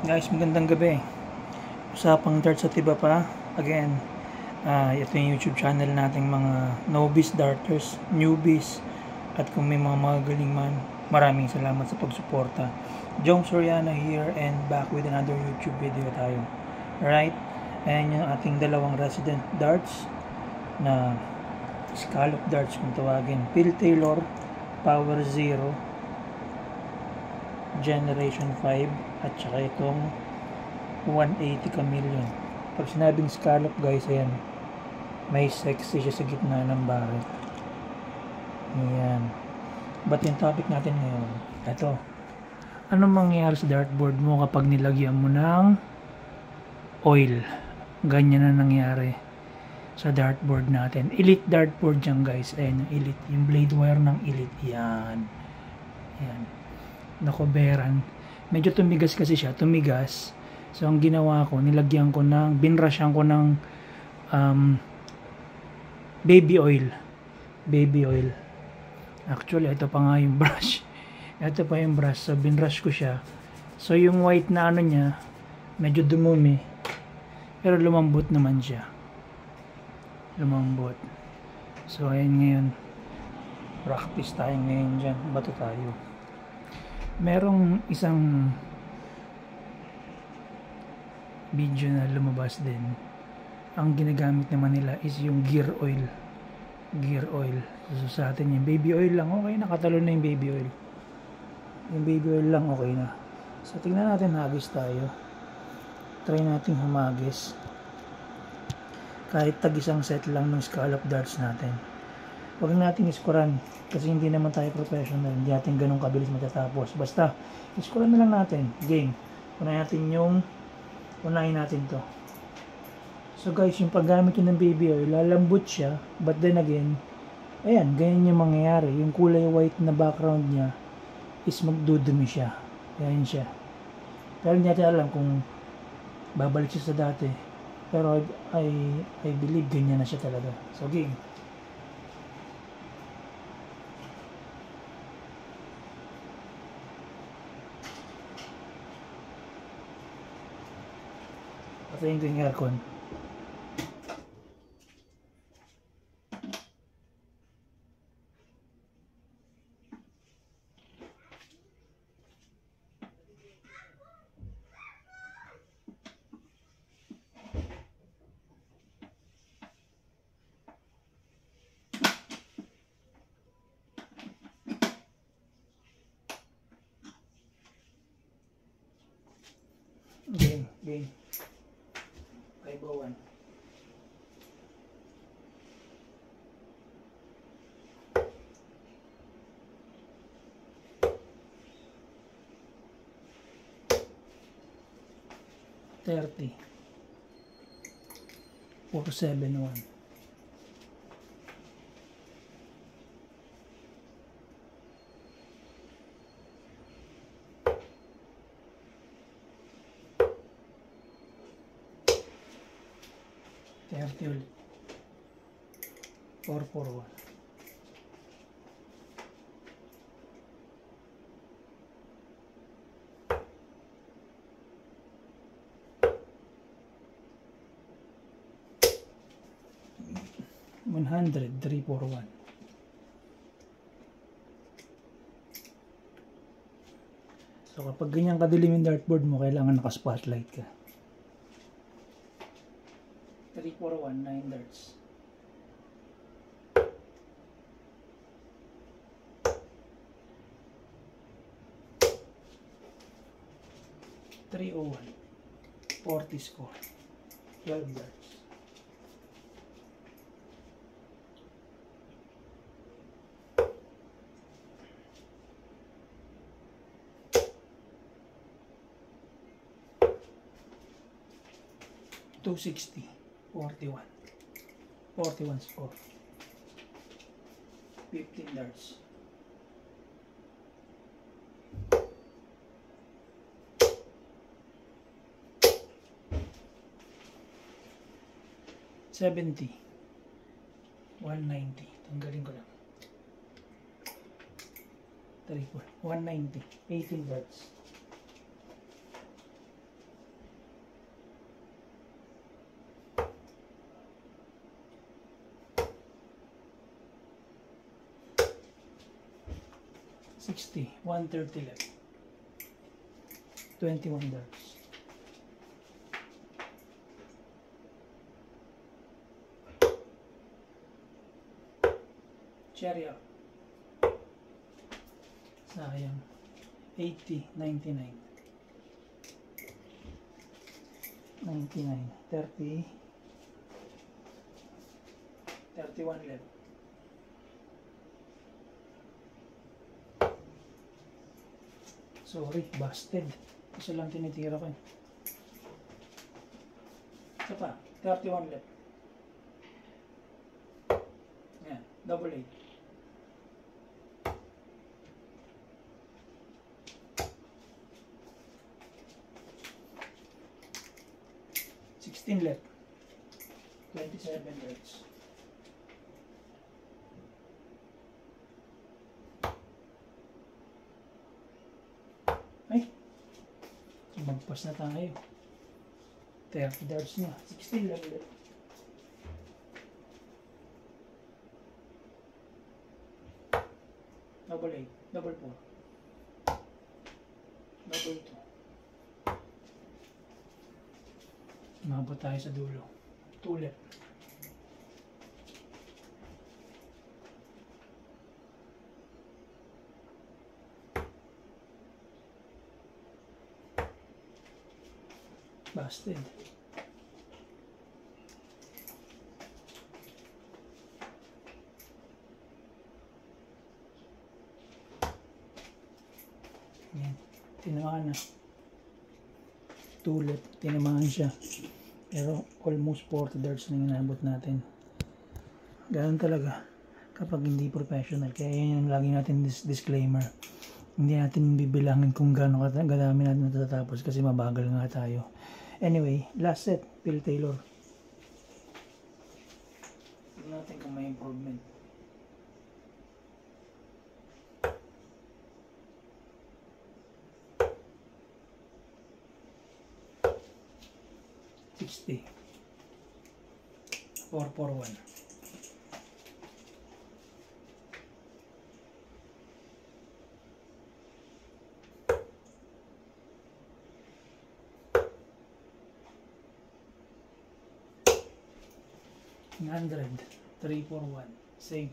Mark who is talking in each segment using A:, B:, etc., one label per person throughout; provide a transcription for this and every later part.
A: Guys, magandang gabi. Usapang darts at iba pa. Again, ito yung YouTube channel nating mga novice darters, newbies, at kung may mga magaling man, maraming salamat sa pagsuporta. Jong Soriano here and back with another YouTube video tayo. Alright? Ayan yung ating dalawang resident darts na scallop darts kung tawagin. Phil Taylor Power Zero Generation 5 at saka itong 180 Chameleon. Pag sinabing scallop guys, ayan, may sexy siya sa gitna ng barrel. Ayan. But yung topic natin ngayon, ito, anong mangyayari sa dartboard mo kapag nilagyan mo ng oil? Ganyan na nangyari sa dartboard natin. Elite dartboard yan guys. Ayan yung elite, yung blade wire ng elite. Yan. Yan. Nakoberan. Medyo tumigas kasi siya, tumigas. So ang ginawa ko, nilagyan ko ng, binrushan ko ng baby oil. Baby oil. Actually, ito pa nga yung brush. Ito pa yung brush. So binrush ko siya. So yung white na ano niya, medyo dumumi. Pero lumambot naman siya. Lumambot. So ayan ngayon. Practice tayo ngayon dyan. Bato tayo. Merong isang video na lumabas din. Ang ginagamit naman nila is yung gear oil. Gear oil. So sa atin yung baby oil lang. Okay, nakatalo na yung baby oil. Yung baby oil lang okay na. So tingnan natin, hagis tayo. Try natin humagis. Kahit tag isang set lang ng scallop darts natin. Huwag natin iskuran kasi hindi naman tayo professional, hindi natin ganun kabilis matatapos. Basta iskuran na lang natin. Game. Unahin natin to. So guys, yung paggamit yun ng baby oil, lalambot siya, but then again, ayan, ganyan yung mangyayari. Yung kulay white na background niya is magdudumi siya. Ayan siya. Pero hindi natin alam kung babalik siya sa dati. Pero I believe ganyan na siya talaga. So game. Patayin ko yung aircon. Game. 501. $30. 471. ulit. 441. $100. 341. So kapag ganyan kadilim yung dartboard mo, kailangan naka-spotlight ka. 341, 9 darts. $301. 40 score. 12 darts. $260. 41 score. 15 darts. $70. 190. Tanggalin ko lang. 190. 18 darts. 60, 130 left. 21 darts. Cherry up. Sayang. 80, 99. 99, 30, 31 left. Sorry, busted. Isa lang tinitira ko eh. Isa pa, 31 left. Yan, double 8. Left, 27 darts. Ay, magpas na tayo. 30 darts na. 16 left. Double 8, double 4, double 2. Umabot tayo sa dulo. 2 left. Busted. Yan. Tinamaan na. 2 left. Tinamaan siya. Pero almost 40 darts na yung inabot natin. Ganun talaga kapag hindi professional. Kaya yun yung lagi natin disclaimer. Hindi natin bibilangin kung gaano kadami natin natatapos kasi mabagal nga tayo. Anyway, last set, Phil Taylor. Tignan natin kung may improvement. $60. 441. $100. 341. Same.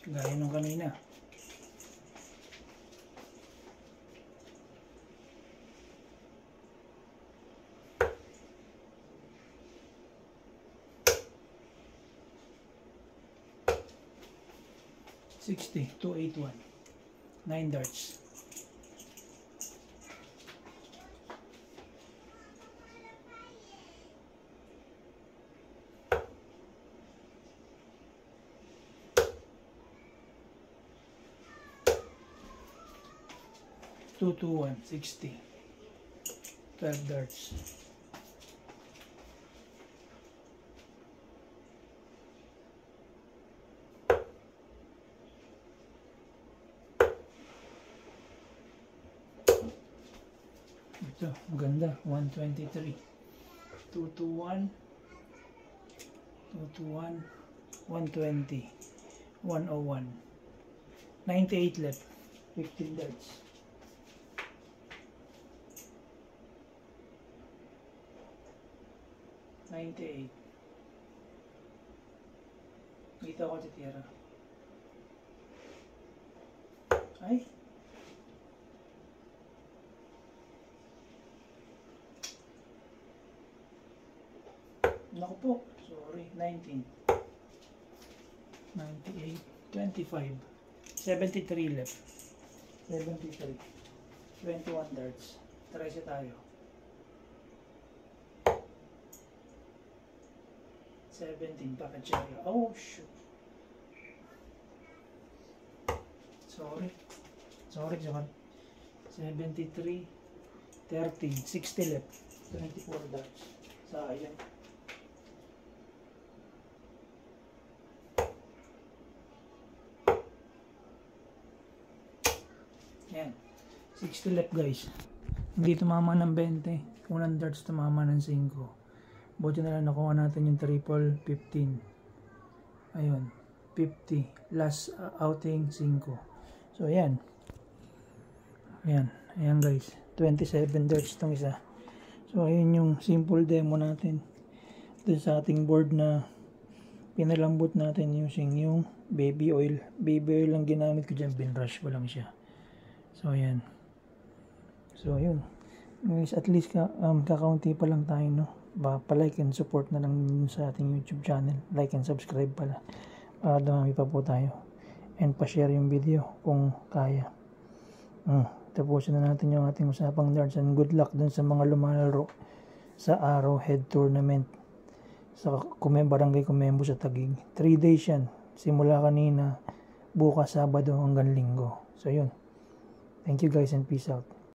A: Gaya nung kanina. $60. 281. 9 darts. $221. 60. 12 darts. Ito, maganda. 123. 221. 221. 120. 101. 98 left. 15 darts. 98. Dito ako titira. Ay. Naku po. Sorry. 19. 98. 25. 73 left. 73. 21 darts. Try siya tayo. 17 pa-cherry. Oh, shoot. Sorry. 73, 13, 60 left. 24 darts. Sayang. Yan. 60 left guys. Hindi tumama ng 20. Unang darts tumama ng 5. Buti na lang nakuha natin yung triple 15. Ayun. 50. Last outing 5. So ayan. Ayan guys, 27 darts itong isa. So ayun yung simple demo natin dun sa ating board na pinalambot natin using yung baby oil. Baby oil lang ginamit ko dyan, binrush ko lang siya. So ayan. So yun guys, at least kakaunti pa lang tayo, no? Pa-like and support na lang sa ating YouTube channel. Like and subscribe pala para dumami pa po tayo, and pa-share yung video kung kaya. Tapusin na natin yung ating usapang darts, and good luck dun sa mga lumalaro sa Arrowhead Tournament sa Barangay Comembo sa Taguig. 3 days yan, simula kanina, bukas Sabado hanggang Linggo. So yun, thank you guys and peace out.